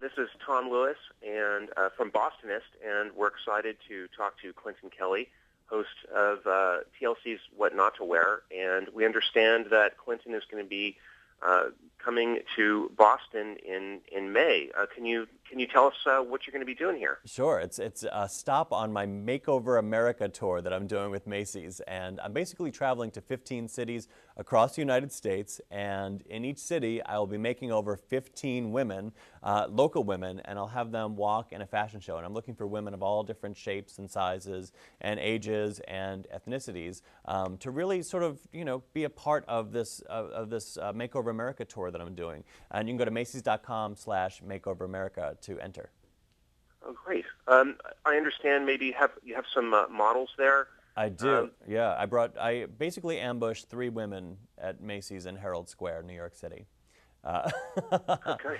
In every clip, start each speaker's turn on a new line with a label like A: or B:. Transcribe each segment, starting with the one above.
A: This is Tom Lewis and from Bostonist, and we're excited to talk to Clinton Kelly, host of TLC's What Not to Wear. And we understand that Clinton is going to be coming to Boston in May. Can you tell us what you're going to be doing here?
B: Sure. It's a stop on my Makeover America tour that I'm doing with Macy's, and I'm basically traveling to 15 cities across the United States, and in each city I will be making over 15 women, local women, and I'll have them walk in a fashion show. And I'm looking for women of all different shapes and sizes and ages and ethnicities to really sort of, be a part of this Makeover America tour that I'm doing. And you can go to Macys.com/MakeoverAmerica to enter.
A: Oh, great. I understand maybe you have some models there.
B: I do. Yeah, I basically ambushed 3 women at Macy's in Herald Square, New York City.
A: Okay.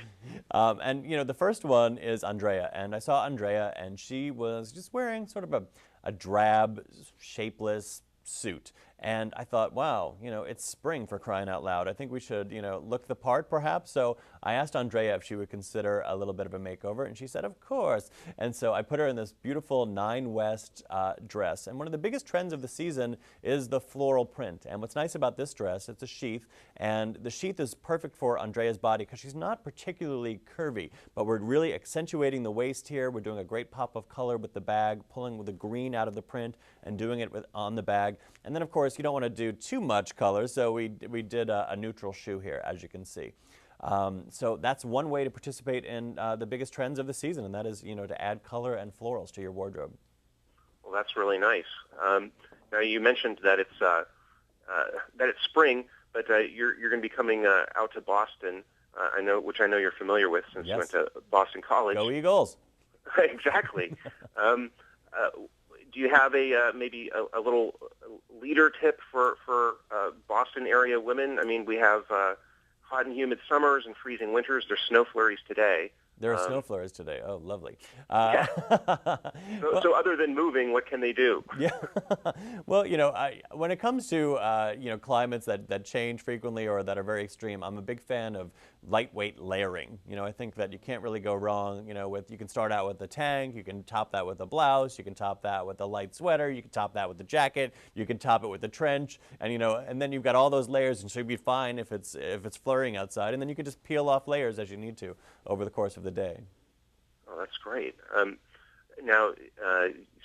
B: And the first one is Andrea, and I saw Andrea, and she was just wearing sort of a drab, shapeless suit. And I thought, wow, it's spring, for crying out loud. I think we should, look the part perhaps. So I asked Andrea if she would consider a little bit of a makeover, and she said, of course. And so I put her in this beautiful 9 West dress. And one of the biggest trends of the season is the floral print. And what's nice about this dress, it's a sheath, and the sheath is perfect for Andrea's body because she's not particularly curvy, but we're really accentuating the waist here. We're doing a great pop of color with the bag, pulling with the green out of the print and doing it on the bag. And then, of course, you don't want to do too much color, so we did a neutral shoe here, as you can see. So that's one way to participate in the biggest trends of the season, and that is, to add color and florals to your wardrobe.
A: Well, that's really nice. Now you mentioned that it's spring, but you're going to be coming out to Boston. Which I know you're familiar with since you went to Boston College.
B: Go Eagles!
A: Exactly. Do you have maybe a little leader tip for Boston area women? I mean, we have hot and humid summers and freezing winters. There's snow flurries today.
B: There are snow flurries today. Oh, lovely.
A: Yeah. So other than moving, what can they do?
B: Yeah. Well, when it comes to, climates that change frequently or that are very extreme, I'm a big fan of lightweight layering. I think that you can't really go wrong, you can start out with a tank, you can top that with a blouse, you can top that with a light sweater, you can top that with a jacket, you can top it with a trench, and, and then you've got all those layers, and so you'll be fine if it's flurrying outside, and then you can just peel off layers as you need to over the course of the day.
A: Oh, that's great. Now,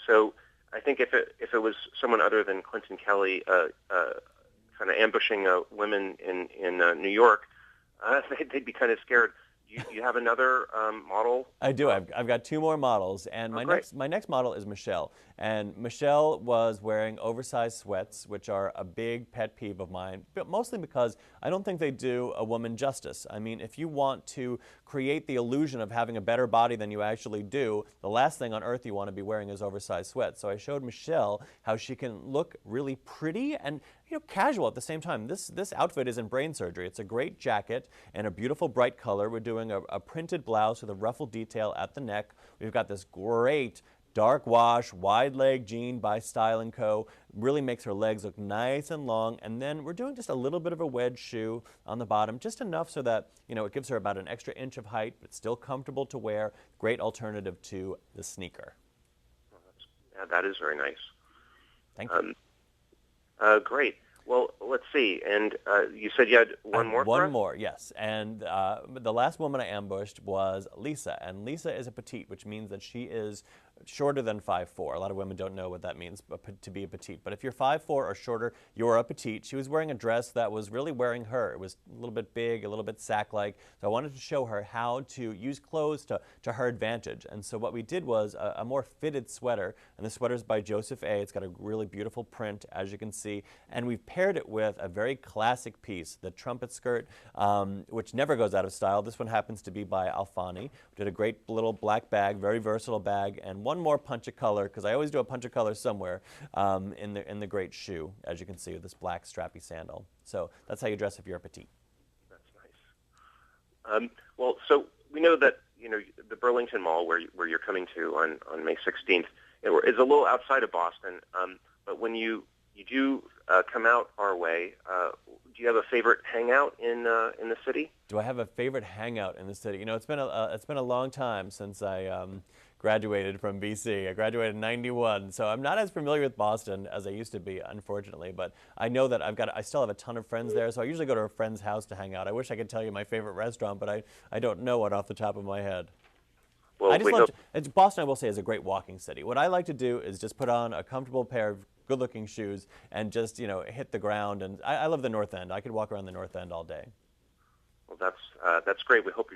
A: so I think if it was someone other than Clinton Kelly kind of ambushing women in New York, they'd be kind of scared. You have another model?
B: I do. I've got 2 more models, and my next model is Michelle. And Michelle was wearing oversized sweats, which are a big pet peeve of mine, but mostly because I don't think they do a woman justice. I mean, if you want to create the illusion of having a better body than you actually do, the last thing on earth you want to be wearing is oversized sweats. So I showed Michelle how she can look really pretty and casual at the same time. This outfit isn't brain surgery. It's a great jacket and a beautiful bright color. We're doing a printed blouse with a ruffled detail at the neck. We've got this great dark wash, wide leg jean by Style & Co. Really makes her legs look nice and long. And then we're doing just a little bit of a wedge shoe on the bottom, just enough so that, it gives her about an extra inch of height, but still comfortable to wear. Great alternative to the sneaker.
A: Yeah, that is very nice.
B: Thank you.
A: Great. Well, let's see. And you said you had one more for us?
B: One more, yes. And the last woman I ambushed was Lisa. And Lisa is a petite, which means that she is shorter than 5'4". A lot of women don't know what that means, to be a petite. But if you're 5'4" or shorter, you're a petite. She was wearing a dress that was really wearing her. It was a little bit big, a little bit sack-like. So I wanted to show her how to use clothes to her advantage. And so what we did was a more fitted sweater. And the sweater's by Joseph A. It's got a really beautiful print, as you can see. And we've paired it with a very classic piece, the trumpet skirt, which never goes out of style. This one happens to be by Alfani. We did a great little black bag, very versatile bag, and one more punch of color, because I always do a punch of color somewhere, in the great shoe, as you can see, with this black strappy sandal. So that's how you dress if you're a petite.
A: That's nice. Well, so we know that the Burlington Mall, where you're coming to on May 16th, is a little outside of Boston. But when you you do come out our way, do you have a favorite hangout in the city?
B: Do I have a favorite hangout in the city? It's been a long time since I graduated from BC. I graduated in '91, so I'm not as familiar with Boston as I used to be, unfortunately. But I know that I still have a ton of friends there, so I usually go to a friend's house to hang out. I wish I could tell you my favorite restaurant, but I don't know it off the top of my head.
A: Well,
B: I just love Boston, I will say, is a great walking city. What I like to do is just put on a comfortable pair of good-looking shoes and just, hit the ground. And I love the North End. I could walk around the North End all day.
A: Well, that's great. We hope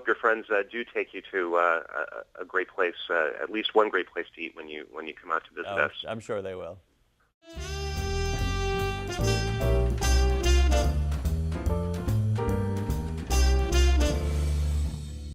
A: your friends do take you to a great place, at least one great place to eat when you come out to visit us.
B: I'm sure they will.